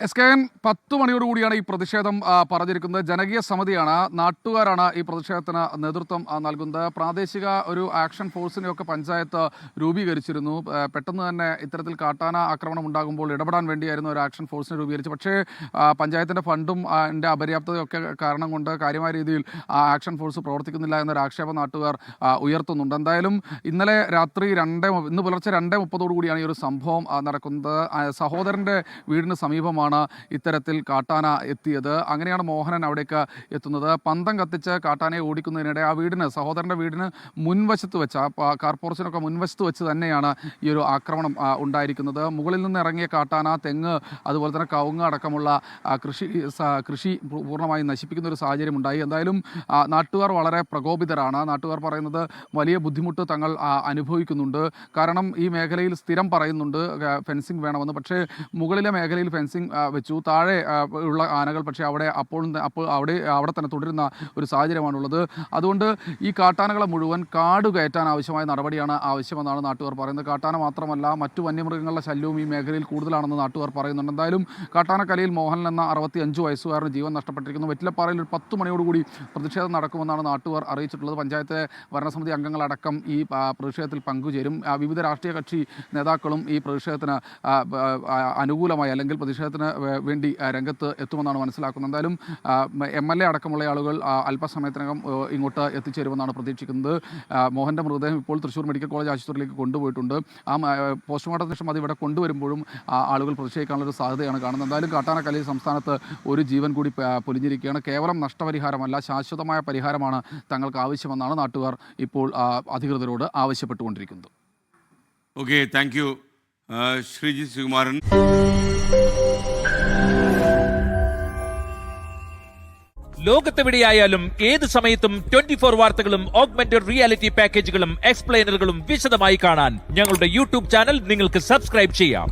SKN 10 മണിയോടുകൂടിയാണ് ഈ പ്രതിഷേധം പറഞ്ഞിരിക്കുന്നത്. ജനകീയ സമിതിയാണ്, നാട്ടുകാരാണ് ഈ പ്രതിഷേധത്തിന് നേതൃത്വം നൽകുന്നത്. പ്രാദേശിക ഒരു ആക്ഷൻ ഫോഴ്സിനെയൊക്കെ പഞ്ചായത്ത് രൂപീകരിച്ചിരുന്നു. പെട്ടെന്ന് തന്നെ ഇത്തരത്തിൽ കാട്ടാന ആക്രമണം ഉണ്ടാകുമ്പോൾ ഇടപെടാൻ വേണ്ടിയായിരുന്നു ഒരു ആക്ഷൻ ഫോഴ്സിനെ രൂപീകരിച്ചു. പക്ഷേ പഞ്ചായത്തിൻ്റെ ഫണ്ടും അതിൻ്റെ അപര്യാപ്തതയൊക്കെ കാരണം കൊണ്ട് കാര്യമായ രീതിയിൽ ആ ആക്ഷൻ ഫോഴ്സ് പ്രവർത്തിക്കുന്നില്ല എന്നൊരു ആക്ഷേപം നാട്ടുകാർ ഉയർത്തുന്നുണ്ട്. എന്തായാലും ഇന്നലെ രാത്രി ഇന്ന് പുലർച്ചെ 2:30 ഈ ഒരു സംഭവം നടക്കുന്നത്. സഹോദരൻ്റെ വീടിന് സമീപമാണ് ഇത്തരത്തിൽ കാട്ടാന എത്തിയത്. അങ്ങനെയാണ് മോഹനൻ അവിടേക്ക് എത്തുന്നത്. പന്തം കത്തിച്ച് കാട്ടാനയെ ഓടിക്കുന്നതിനിടെ ആ സഹോദരൻ്റെ വീടിന് മുൻവശത്ത് വെച്ച് കാർപോറേഷനൊക്കെ മുൻവശത്ത് വെച്ച് തന്നെയാണ് ഈ ഒരു ആക്രമണം ഉണ്ടായിരിക്കുന്നത്. മുകളിൽ നിന്ന് ഇറങ്ങിയ കാട്ടാന തെങ്ങ് അതുപോലെ തന്നെ കവുങ്ങ് അടക്കമുള്ള കൃഷി പൂർണ്ണമായി നശിപ്പിക്കുന്ന ഒരു സാഹചര്യം ഉണ്ടായി. എന്തായാലും നാട്ടുകാർ വളരെ പ്രകോപിതരാണ്. നാട്ടുകാർ പറയുന്നത് വലിയ ബുദ്ധിമുട്ട് തങ്ങൾ അനുഭവിക്കുന്നുണ്ട്. കാരണം ഈ മേഖലയിൽ സ്ഥിരം പറയുന്നുണ്ട് ഫെൻസിങ് വേണമെന്ന്. പക്ഷേ മുകളിലെ മേഖലയിൽ ഫെൻസിങ് വെച്ചു, താഴെ ഉള്ള ആനകൾ പക്ഷേ അവിടെ തന്നെ തുടരുന്ന ഒരു സാഹചര്യമാണുള്ളത്. അതുകൊണ്ട് ഈ കാട്ടാനകളെ മുഴുവൻ കാട് കയറ്റാൻ ആവശ്യമായ നടപടിയാണ് ആവശ്യമെന്നാണ് നാട്ടുകാർ പറയുന്നത്. കാട്ടാന മാത്രമല്ല, മറ്റു വന്യമൃഗങ്ങളുടെ ശല്യവും ഈ മേഖലയിൽ കൂടുതലാണെന്ന് നാട്ടുകാർ പറയുന്നുണ്ട്. എന്തായാലും കാട്ടാനക്കലയിൽ മോഹനൻ എന്ന 65 വയസ്സുകാരന് ജീവൻ നഷ്ടപ്പെട്ടിരിക്കുന്നു. വെറ്റിലപ്പാറയിൽ ഒരു 10 മണിയോടുകൂടി പ്രതിഷേധം നടക്കുമെന്നാണ് നാട്ടുകാർ അറിയിച്ചിട്ടുള്ളത്. പഞ്ചായത്ത് ഭരണസമിതി അംഗങ്ങളടക്കം ഈ പ്രതിഷേധത്തിൽ പങ്കുചേരും. വിവിധ രാഷ്ട്രീയ കക്ഷി നേതാക്കളും ഈ പ്രതിഷേധത്തിന് അനുകൂലമായി അല്ലെങ്കിൽ പ്രതിഷേധത്തിന് വേണ്ടി രംഗത്ത് എത്തുമെന്നാണ് മനസ്സിലാക്കുന്നത്. എന്തായാലും MLA അടക്കമുള്ള ആളുകൾ അല്പസമയത്തിനകം ഇങ്ങോട്ട് എത്തിച്ചേരുമെന്നാണ് പ്രതീക്ഷിക്കുന്നത്. മോഹൻ്റെ മൃതദേഹം ഇപ്പോൾ തൃശ്ശൂർ മെഡിക്കൽ കോളേജ് ആശുപത്രിയിലേക്ക് കൊണ്ടുപോയിട്ടുണ്ട്. പോസ്റ്റ്മോർട്ടത്തിന് ശേഷം അത് ഇവിടെ കൊണ്ടുവരുമ്പോഴും ആളുകൾ പ്രതിഷേധിക്കാനുള്ളൊരു സാധ്യതയാണ് കാണുന്നത്. എന്തായാലും കാട്ടാനക്കലയിൽ സംസ്ഥാനത്ത് ഒരു ജീവൻ കൂടി പൊലിഞ്ഞിരിക്കുകയാണ്. കേവലം നഷ്ടപരിഹാരമല്ല, ശാശ്വതമായ പരിഹാരമാണ് തങ്ങൾക്ക് ആവശ്യമെന്നാണ് നാട്ടുകാർ ഇപ്പോൾ അധികൃതരോട് ആവശ്യപ്പെട്ടുകൊണ്ടിരിക്കുന്നത്. Okay, thank you Sreejith Sukumaran. ലോകത്തെവിടെയായാലും ഏത് സമയത്തും 24 വാർത്തകളും ഓഗ്മെന്റഡ് റിയാലിറ്റി പാക്കേജുകളും എക്സ്പ്ലെയിനറുകളും വിശദമായി കാണാൻ ഞങ്ങളുടെ യൂട്യൂബ് ചാനൽ നിങ്ങൾക്ക് സബ്സ്ക്രൈബ് ചെയ്യാം.